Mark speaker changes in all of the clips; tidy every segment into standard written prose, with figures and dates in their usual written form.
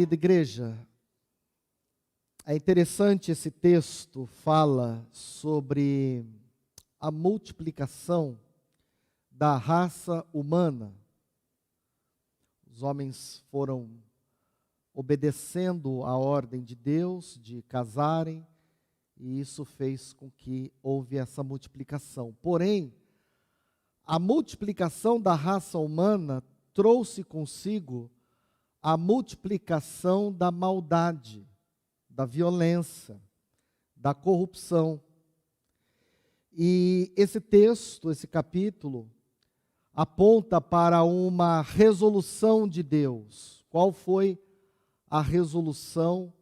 Speaker 1: querida igreja, é interessante esse texto, fala sobre a multiplicação da raça humana. Os homens foram obedecendo a ordem de Deus de casarem, e isso fez com que houve essa multiplicação. Porém, a multiplicação da raça humana trouxe consigo a multiplicação da maldade, da violência, da corrupção. E esse texto, esse capítulo, aponta para uma resolução de Deus. Qual foi a resolução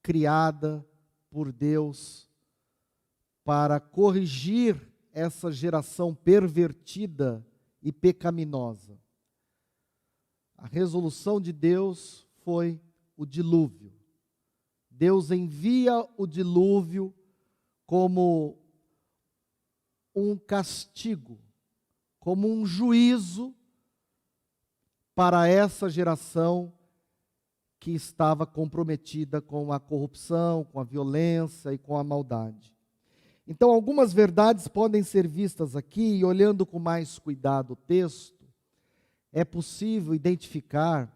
Speaker 1: criada por Deus para corrigir essa geração pervertida e pecaminosa? A resolução de Deus foi o dilúvio. Deus envia o dilúvio como um castigo, como um juízo para essa geração que estava comprometida com a corrupção, com a violência e com a maldade. Então, algumas verdades podem ser vistas aqui, e olhando com mais cuidado o texto, é possível identificar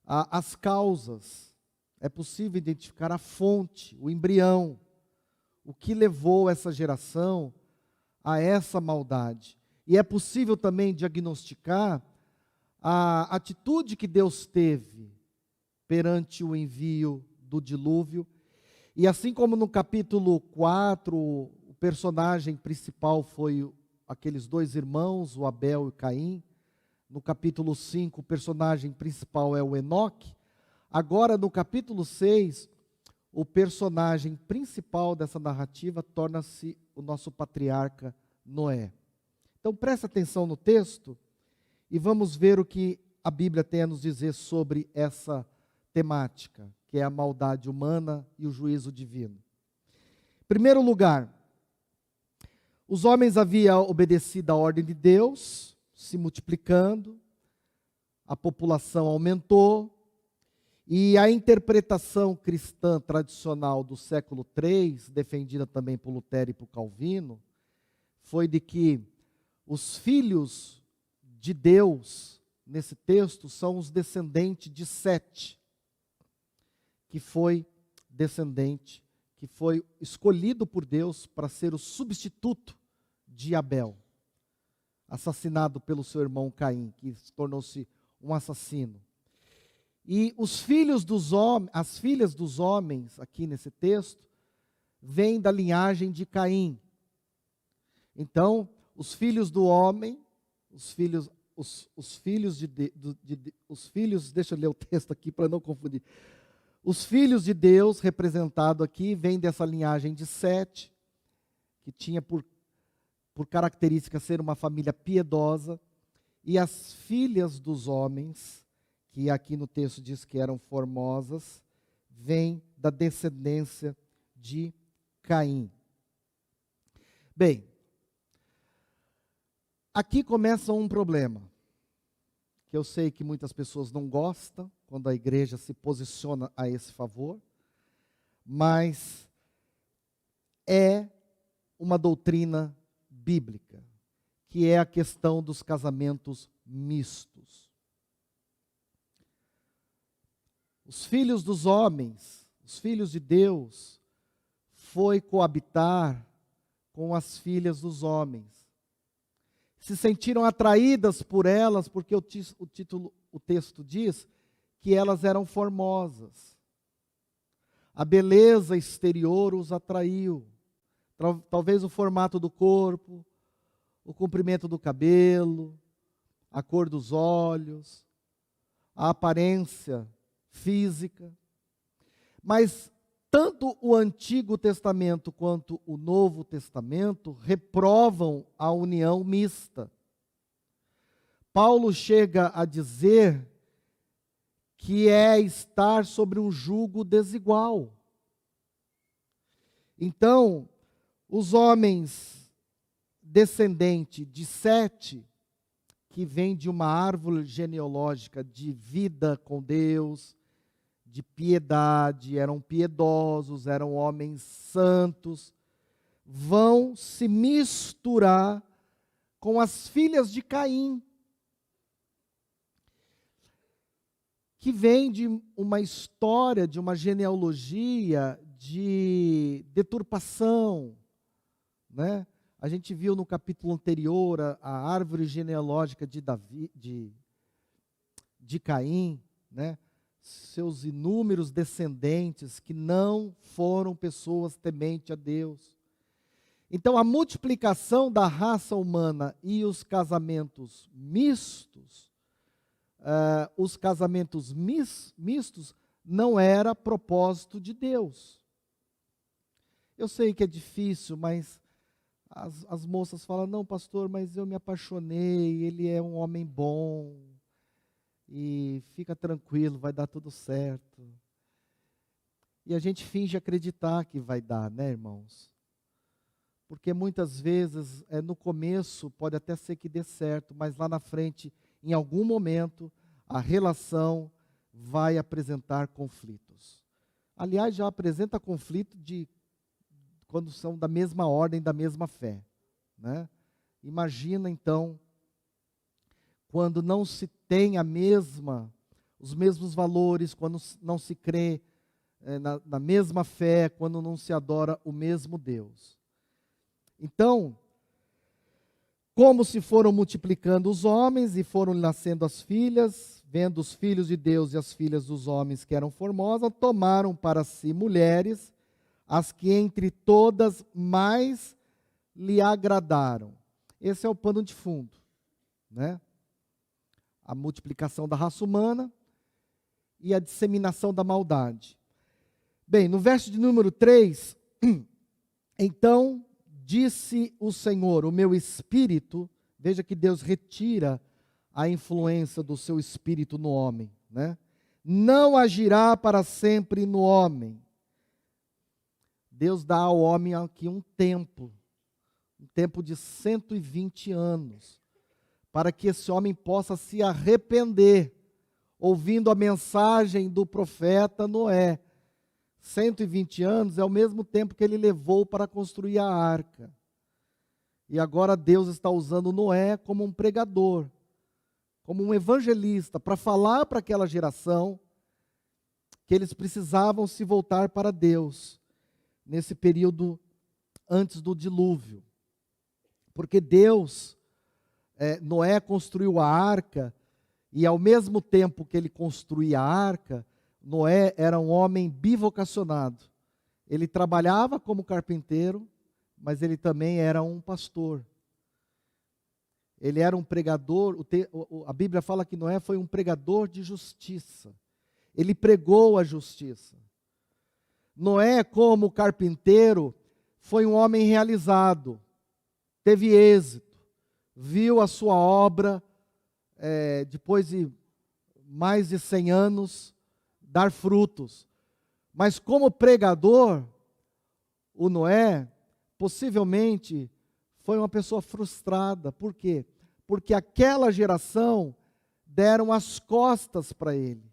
Speaker 1: as causas, é possível identificar a fonte, o embrião, o que levou essa geração a essa maldade. E é possível também diagnosticar a atitude que Deus teve perante o envio do dilúvio. E assim como no capítulo 4, o personagem principal foi aqueles dois irmãos, o Abel e Caim. No capítulo 5, o personagem principal é o Enoque. Agora, no capítulo 6, o personagem principal dessa narrativa torna-se o nosso patriarca Noé. Então, presta atenção no texto e vamos ver o que a Bíblia tem a nos dizer sobre essa temática, que é a maldade humana e o juízo divino. Em primeiro lugar, os homens haviam obedecido à ordem de Deus, se multiplicando, a população aumentou, e a interpretação cristã tradicional do século III, defendida também por Lutero e por Calvino, foi de que os filhos de Deus, nesse texto, são os descendentes de Sete, que foi descendente, que foi escolhido por Deus para ser o substituto de Abel, assassinado pelo seu irmão Caim, que tornou-se um assassino. E os filhos dos homens, as filhas dos homens, aqui nesse texto, vêm da linhagem de Caim. Então, os filhos do homem, os filhos, deixa eu ler o texto aqui para não confundir. Os filhos de Deus, representado aqui, vêm dessa linhagem de Sete, que tinha por característica ser uma família piedosa, e as filhas dos homens, que aqui no texto diz que eram formosas, vêm da descendência de Caim. Bem, aqui começa um problema, que eu sei que muitas pessoas não gostam, quando a igreja se posiciona a esse favor, mas é uma doutrina bíblica, que é a questão dos casamentos mistos. Os filhos dos homens, os filhos de Deus, foi coabitar com as filhas dos homens. Se sentiram atraídas por elas, porque o texto diz que elas eram formosas. A beleza exterior os atraiu. Talvez o formato do corpo, o comprimento do cabelo, a cor dos olhos, a aparência física. Mas tanto o Antigo Testamento quanto o Novo Testamento reprovam a união mista. Paulo chega a dizer que é estar sobre um jugo desigual. Então, os homens descendentes de Sete, que vem de uma árvore genealógica de vida com Deus, de piedade, eram piedosos, eram homens santos, vão se misturar com as filhas de Caim, que vem de uma história, de uma genealogia de deturpação, né? A gente viu no capítulo anterior a árvore genealógica de Caim, né? Seus inúmeros descendentes que não foram pessoas tementes a Deus. Então, a multiplicação da raça humana e os casamentos mistos, não era propósito de Deus. Eu sei que é difícil, mas as moças falam, não, pastor, mas eu me apaixonei, ele é um homem bom, e fica tranquilo, vai dar tudo certo. E a gente finge acreditar que vai dar, né, irmãos? Porque muitas vezes, no começo, pode até ser que dê certo, mas lá na frente, em algum momento, a relação vai apresentar conflitos. Aliás, já apresenta conflito quando são da mesma ordem, da mesma fé, né? Imagina, então, quando não se tem os mesmos valores, quando não se crê na mesma fé, quando não se adora o mesmo Deus. Então, como se foram multiplicando os homens e foram nascendo as filhas, vendo os filhos de Deus e as filhas dos homens que eram formosas, tomaram para si mulheres, as que entre todas mais lhe agradaram. Esse é o pano de fundo, né? A multiplicação da raça humana e a disseminação da maldade. Bem, no verso de número 3, então disse o Senhor, o meu espírito, veja que Deus retira a influência do seu espírito no homem, né? Não agirá para sempre no homem. Deus dá ao homem aqui um tempo de 120 anos, para que esse homem possa se arrepender, ouvindo a mensagem do profeta Noé. 120 anos é o mesmo tempo que ele levou para construir a arca. E agora Deus está usando Noé como um pregador, como um evangelista, para falar para aquela geração que eles precisavam se voltar para Deus, nesse período antes do dilúvio. Porque Noé construiu a arca, e ao mesmo tempo que ele construía a arca, Noé era um homem bivocacionado. Ele trabalhava como carpinteiro, mas ele também era um pastor. Ele era um pregador, a Bíblia fala que Noé foi um pregador de justiça. Ele pregou a justiça. Noé, como carpinteiro, foi um homem realizado, teve êxito, viu a sua obra, depois de mais de 100 anos, dar frutos. Mas como pregador, o Noé, possivelmente, foi uma pessoa frustrada. Por quê? Porque aquela geração deram as costas para ele.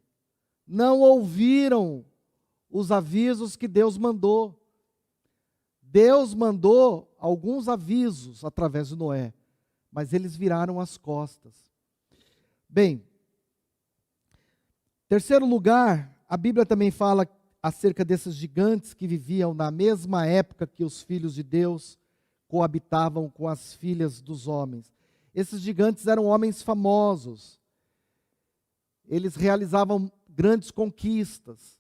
Speaker 1: Não ouviram os avisos que Deus mandou. Deus mandou alguns avisos através de Noé, mas eles viraram as costas. Bem, terceiro lugar, a Bíblia também fala acerca desses gigantes que viviam na mesma época que os filhos de Deus coabitavam com as filhas dos homens. Esses gigantes eram homens famosos. Eles realizavam grandes conquistas.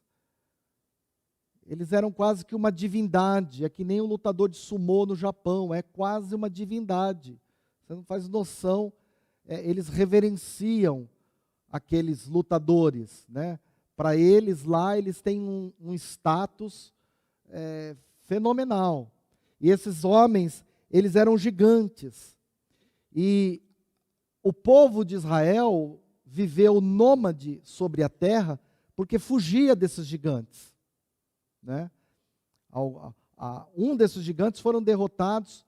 Speaker 1: Eles eram quase que uma divindade. É que nem um lutador de sumô no Japão. É quase uma divindade. Você não faz noção. Eles reverenciam aqueles lutadores, né? Para eles lá, eles têm um status fenomenal. E esses homens, eles eram gigantes. E o povo de Israel viveu nômade sobre a terra porque fugia desses gigantes, né? Um desses gigantes foram derrotados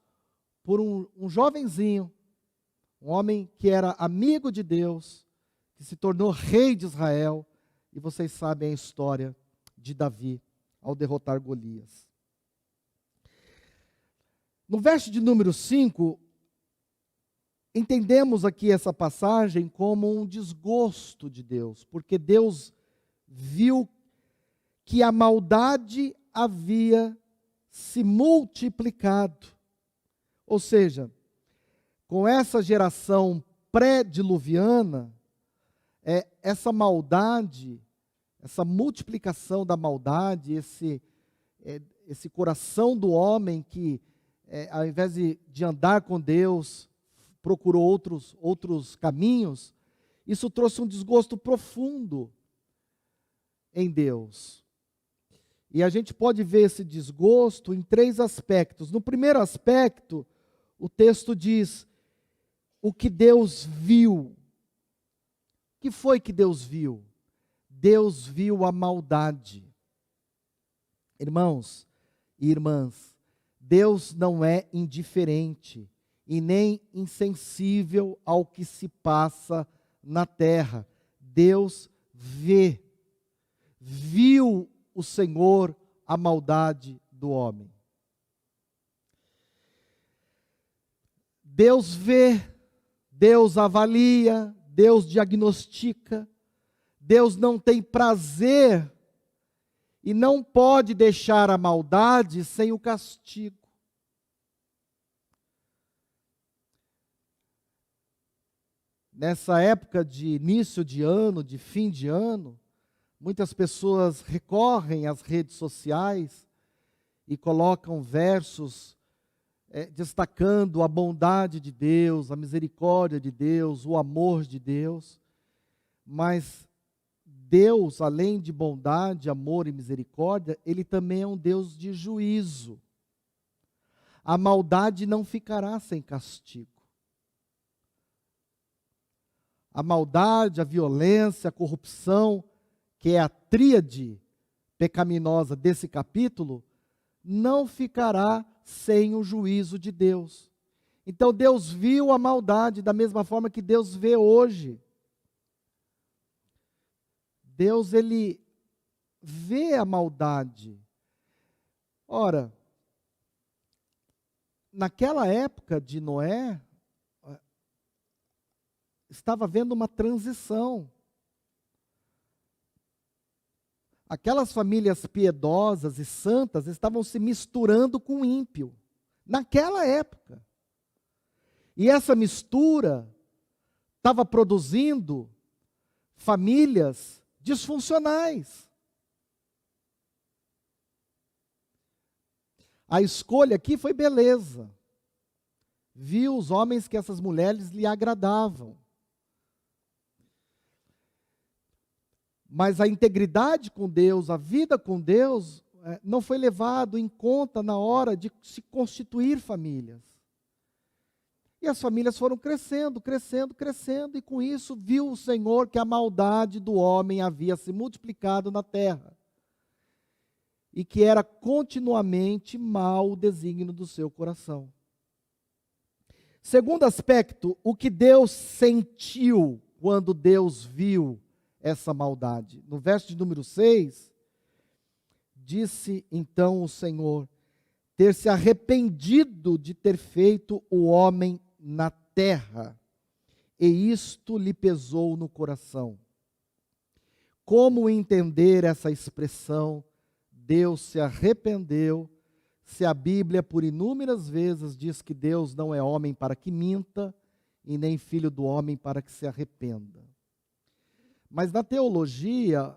Speaker 1: por um jovenzinho, um homem que era amigo de Deus, que se tornou rei de Israel, e vocês sabem a história de Davi ao derrotar Golias. No verso de número 5, entendemos aqui essa passagem como um desgosto de Deus, porque Deus viu que a maldade havia se multiplicado. Ou seja, com essa geração pré-diluviana, essa maldade, essa multiplicação da maldade, esse coração do homem que, ao invés de andar com Deus, procurou outros caminhos, isso trouxe um desgosto profundo em Deus. E a gente pode ver esse desgosto em 3 aspectos. No primeiro aspecto, o texto diz o que Deus viu. O que foi que Deus viu? Deus viu a maldade. Irmãos e irmãs, Deus não é indiferente e nem insensível ao que se passa na terra. Deus viu o Senhor a maldade do homem. Deus vê, Deus avalia, Deus diagnostica, Deus não tem prazer e não pode deixar a maldade sem o castigo. Nessa época de início de ano, de fim de ano, muitas pessoas recorrem às redes sociais e colocam versos destacando a bondade de Deus, a misericórdia de Deus, o amor de Deus. Mas Deus, além de bondade, amor e misericórdia, Ele também é um Deus de juízo. A maldade não ficará sem castigo. A maldade, a violência, a corrupção, que é a tríade pecaminosa desse capítulo, não ficará sem o juízo de Deus. Então Deus viu a maldade da mesma forma que Deus vê hoje. Deus, Ele vê a maldade. Ora, naquela época de Noé, estava havendo uma transição. Aquelas famílias piedosas e santas estavam se misturando com o ímpio, naquela época. E essa mistura estava produzindo famílias disfuncionais. A escolha aqui foi beleza. Viu os homens que essas mulheres lhe agradavam. Mas a integridade com Deus, a vida com Deus, não foi levado em conta na hora de se constituir famílias. E as famílias foram crescendo, crescendo, crescendo, e com isso viu o Senhor que a maldade do homem havia se multiplicado na terra. E que era continuamente mau o desígnio do seu coração. Segundo aspecto, o que Deus sentiu quando Deus viu essa maldade. No verso de número 6, disse então o Senhor, ter se arrependido de ter feito o homem na terra, e isto lhe pesou no coração. Como entender essa expressão, Deus se arrependeu, se a Bíblia por inúmeras vezes diz que Deus não é homem para que minta, e nem filho do homem para que se arrependa? Mas na teologia,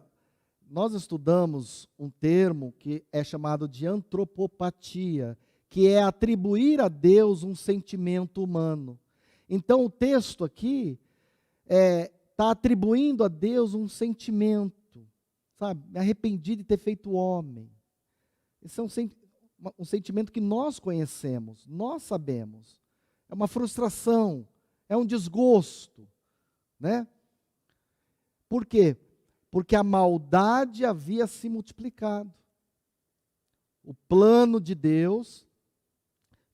Speaker 1: nós estudamos um termo que é chamado de antropopatia, que é atribuir a Deus um sentimento humano. Então o texto aqui está atribuindo a Deus um sentimento, sabe? Me arrependi de ter feito homem. Esse é um sentimento que nós conhecemos, nós sabemos. É uma frustração, é um desgosto, né? Por quê? Porque a maldade havia se multiplicado. O plano de Deus,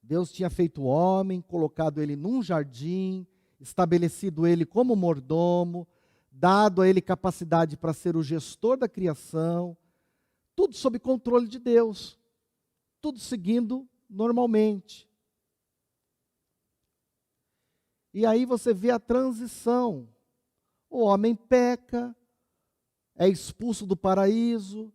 Speaker 1: Deus tinha feito o homem, colocado ele num jardim, estabelecido ele como mordomo, dado a ele capacidade para ser o gestor da criação, tudo sob controle de Deus, tudo seguindo normalmente. E aí você vê a transição. O homem peca, é expulso do paraíso,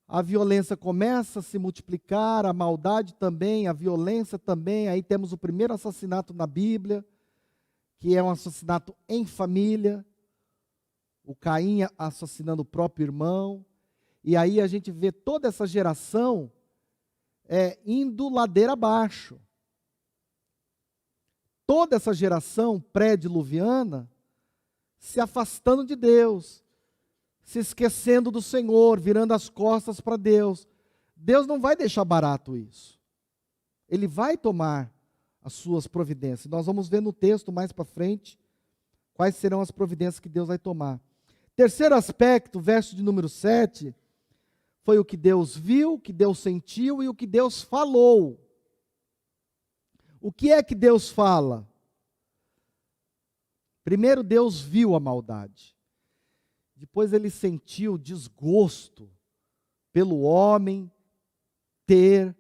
Speaker 1: a violência começa a se multiplicar, a maldade também, a violência também. Aí temos o primeiro assassinato na Bíblia, que é um assassinato em família, o Caim assassinando o próprio irmão. E aí a gente vê toda essa geração indo ladeira abaixo. Toda essa geração pré-diluviana se afastando de Deus, se esquecendo do Senhor, virando as costas para Deus. Deus não vai deixar barato isso. Ele vai tomar as suas providências. Nós vamos ver no texto mais para frente quais serão as providências que Deus vai tomar. Terceiro aspecto, verso de número 7, foi o que Deus viu, o que Deus sentiu e o que Deus falou. O que é que Deus fala? Primeiro, Deus viu a maldade. Depois ele sentiu desgosto pelo homem ter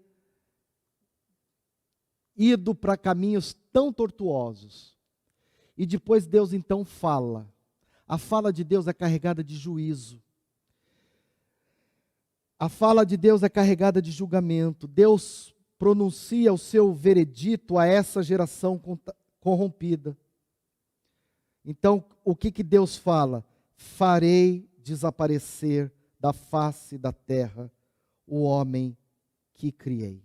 Speaker 1: ido para caminhos tão tortuosos. E depois Deus então fala. A fala de Deus é carregada de juízo. A fala de Deus é carregada de julgamento. Deus pronuncia o seu veredito a essa geração corrompida. Então, o que Deus fala? Farei desaparecer da face da terra o homem que criei.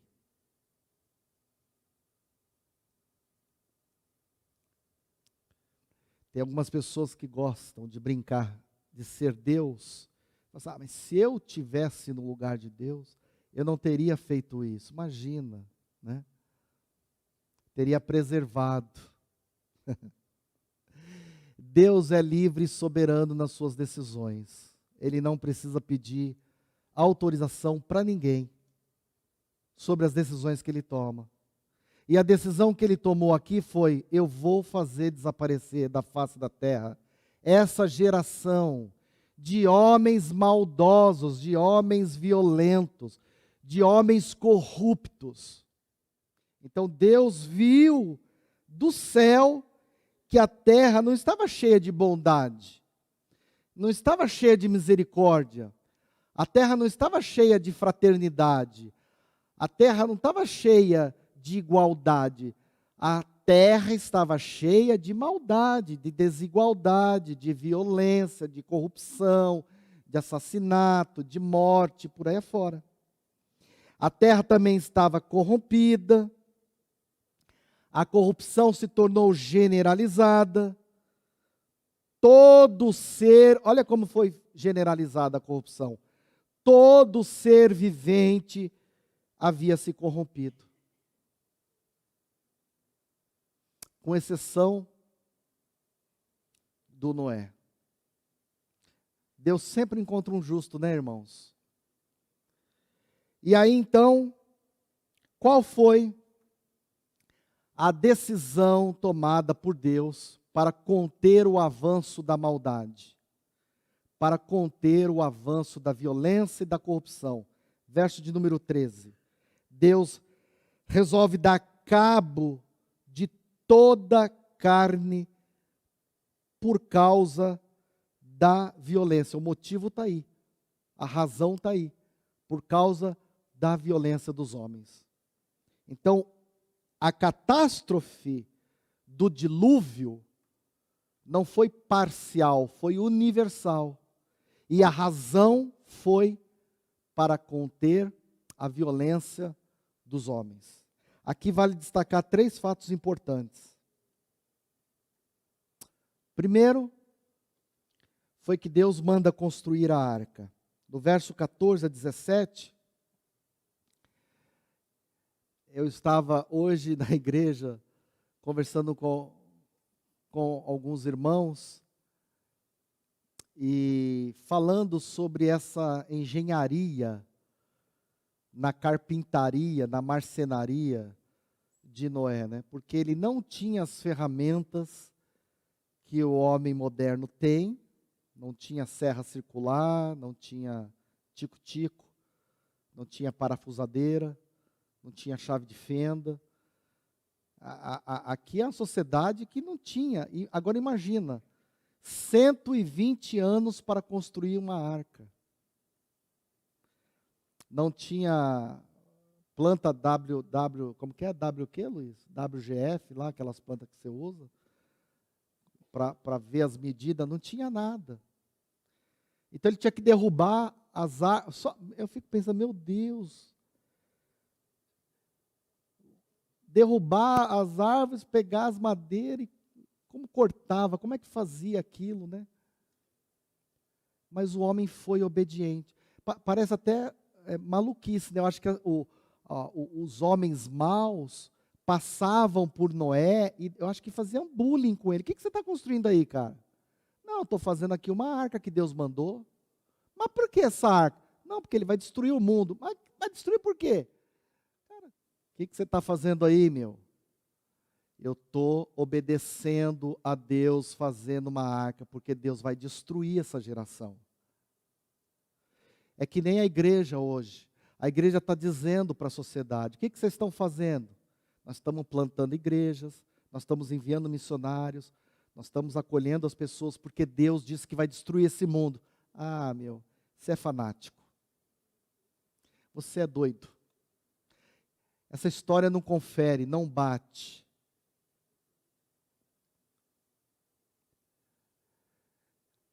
Speaker 1: Tem algumas pessoas que gostam de brincar, de ser Deus. Mas se eu tivesse no lugar de Deus, eu não teria feito isso. Imagina, né? Teria preservado. Deus é livre e soberano nas suas decisões. Ele não precisa pedir autorização para ninguém sobre as decisões que ele toma. E a decisão que ele tomou aqui foi: eu vou fazer desaparecer da face da terra essa geração de homens maldosos, de homens violentos, de homens corruptos. Então Deus viu do céu que a terra não estava cheia de bondade, não estava cheia de misericórdia, a terra não estava cheia de fraternidade, a terra não estava cheia de igualdade, a terra estava cheia de maldade, de desigualdade, de violência, de corrupção, de assassinato, de morte, por aí afora. A terra também estava corrompida, a corrupção se tornou generalizada. Todo ser, olha como foi generalizada a corrupção. Todo ser vivente havia se corrompido. Com exceção do Noé. Deus sempre encontra um justo, né, irmãos? E aí então, qual foi a decisão tomada por Deus para conter o avanço da maldade, para conter o avanço da violência e da corrupção? Verso de número 13. Deus resolve dar cabo de toda carne por causa da violência. O motivo está aí, a razão está aí, por causa da violência dos homens. Então, a catástrofe do dilúvio não foi parcial, foi universal. E a razão foi para conter a violência dos homens. Aqui vale destacar 3 fatos importantes. Primeiro, foi que Deus manda construir a arca. Do verso 14 a 17, eu estava hoje na igreja conversando com alguns irmãos e falando sobre essa engenharia na carpintaria, na marcenaria de Noé, né? Porque ele não tinha as ferramentas que o homem moderno tem. Não tinha serra circular, não tinha tico-tico, não tinha parafusadeira, não tinha chave de fenda. Aqui é uma sociedade que não tinha. E agora imagina, 120 anos para construir uma arca. Não tinha planta como que é? W o quê, Luiz? WGF, lá, aquelas plantas que você usa, para ver as medidas, não tinha nada. Então ele tinha que derrubar as árvores. Eu fico pensando, meu Deus, derrubar as árvores, pegar as madeiras, como cortava, como é que fazia aquilo, né? Mas o homem foi obediente. Parece até maluquice, né? Eu acho que os homens maus passavam por Noé e eu acho que faziam bullying com ele. O que você está construindo aí, cara? Não, estou fazendo aqui uma arca que Deus mandou. Mas por que essa arca? Não, porque ele vai destruir o mundo. Mas vai destruir por quê? Cara, o que você está fazendo aí, meu? Eu estou obedecendo a Deus fazendo uma arca, porque Deus vai destruir essa geração. É que nem a igreja hoje. A igreja está dizendo para a sociedade, o que vocês estão fazendo? Nós estamos plantando igrejas, nós estamos enviando missionários, nós estamos acolhendo as pessoas, porque Deus disse que vai destruir esse mundo. Ah, meu, você é fanático. Você é doido. Essa história não confere, não bate.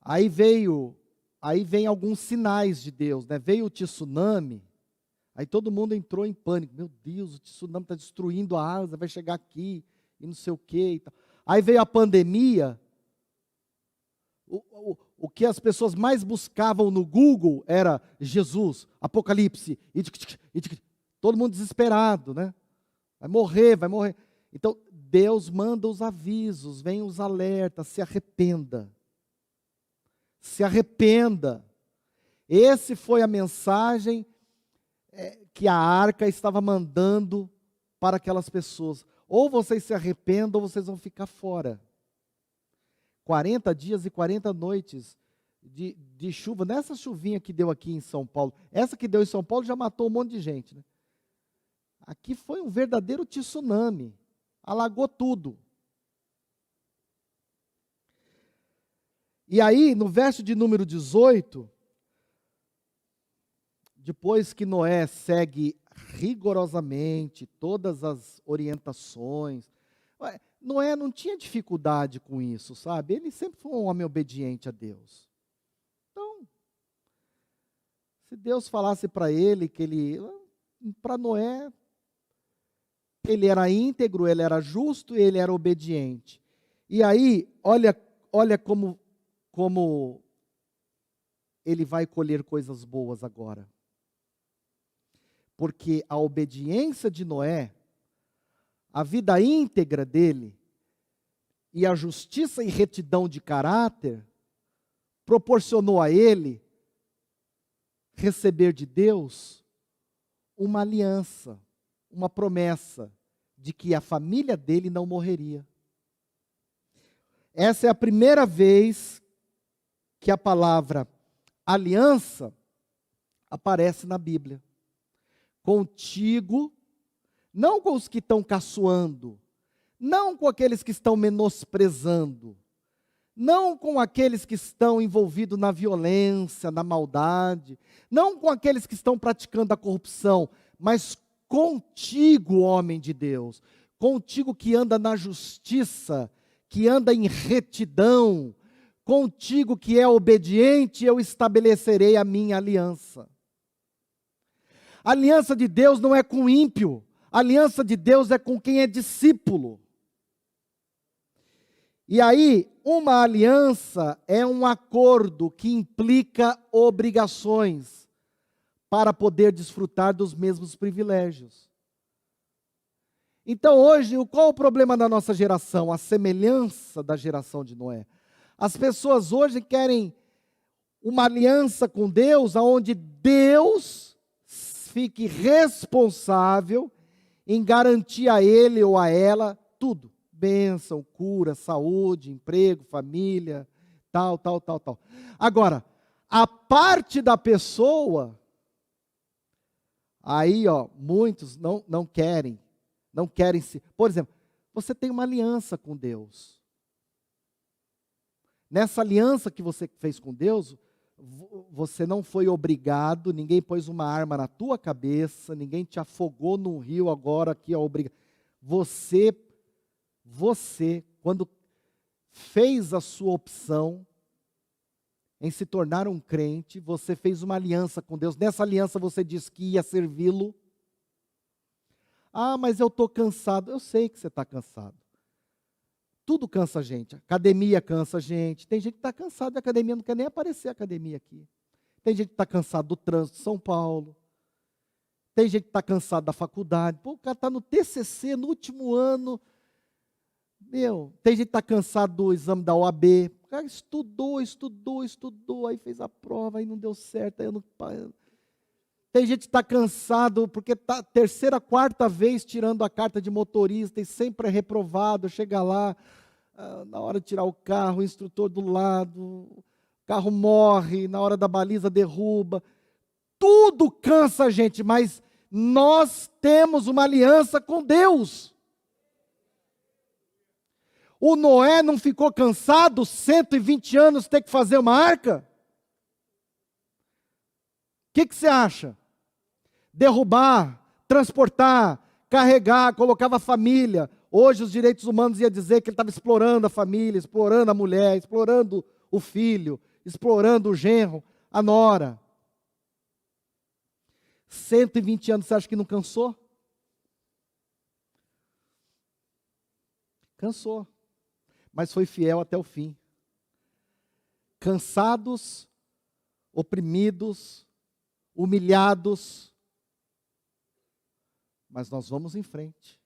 Speaker 1: Aí vem alguns sinais de Deus, né? Veio o tsunami, aí todo mundo entrou em pânico. Meu Deus, o tsunami está destruindo a asa, vai chegar aqui, e não sei o quê. E tal. Aí veio a pandemia, o que as pessoas mais buscavam no Google era Jesus, Apocalipse, todo mundo desesperado, né? Vai morrer, vai morrer. Então, Deus manda os avisos, vem os alertas, se arrependa. Se arrependa. Esse foi a mensagem que a arca estava mandando para aquelas pessoas. Ou vocês se arrependam, ou vocês vão ficar fora. 40 dias e 40 noites de chuva. Nessa chuvinha que deu aqui em São Paulo. Essa que deu em São Paulo já matou um monte de gente, né? Aqui foi um verdadeiro tsunami. Alagou tudo. E aí, no verso de número 18, depois que Noé segue rigorosamente todas as orientações, Noé não tinha dificuldade com isso, sabe? Ele sempre foi um homem obediente a Deus. Então, se Deus falasse para ele para Noé, ele era íntegro, ele era justo, ele era obediente. E aí, olha como ele vai colher coisas boas agora. Porque a obediência de Noé, a vida íntegra dele, e a justiça e retidão de caráter, proporcionou a ele receber de Deus uma aliança, uma promessa de que a família dele não morreria. Essa é a primeira vez que a palavra aliança aparece na Bíblia. Contigo, não com os que estão caçoando, não com aqueles que estão menosprezando, não com aqueles que estão envolvidos na violência, na maldade, não com aqueles que estão praticando a corrupção, mas contigo, homem de Deus, contigo que anda na justiça, que anda em retidão, contigo que é obediente, eu estabelecerei a minha aliança. A aliança de Deus não é com o ímpio, a aliança de Deus é com quem é discípulo. E aí, uma aliança é um acordo que implica obrigações para poder desfrutar dos mesmos privilégios. Então hoje, qual o problema da nossa geração? A semelhança da geração de Noé. As pessoas hoje querem uma aliança com Deus, onde Deus fique responsável em garantir a ele ou a ela tudo. bênção, cura, saúde, emprego, família, tal. Agora, a parte da pessoa, aí, muitos não querem se. Por exemplo, você tem uma aliança com Deus. Nessa aliança que você fez com Deus, você não foi obrigado, ninguém pôs uma arma na tua cabeça, ninguém te afogou num rio agora que é obrigado. Você, quando fez a sua opção em se tornar um crente, você fez uma aliança com Deus. Nessa aliança você disse que ia servi-lo. Ah, mas eu estou cansado. Eu sei que você está cansado. Tudo cansa a gente. A academia cansa a gente. Tem gente que está cansado da academia, não quer nem aparecer a academia aqui. Tem gente que está cansado do trânsito de São Paulo. Tem gente que está cansado da faculdade. Pô, o cara está no TCC, no último ano. Tem gente que está cansado do exame da OAB. O cara estudou, aí fez a prova, aí não deu certo. Tem gente que está cansado porque está terceira, quarta vez tirando a carta de motorista e sempre é reprovado. Chega lá, na hora de tirar o carro, o instrutor do lado, o carro morre, na hora da baliza derruba. Tudo cansa a gente, mas nós temos uma aliança com Deus. O Noé não ficou cansado, 120 anos, ter que fazer uma arca? O que você acha? Derrubar, transportar, carregar, colocava a família. Hoje os direitos humanos iam dizer que ele estava explorando a família, explorando a mulher, explorando o filho, explorando o genro, a nora. 120 anos, você acha que não cansou? Cansou. Mas foi fiel até o fim. Cansados, oprimidos, humilhados, mas nós vamos em frente.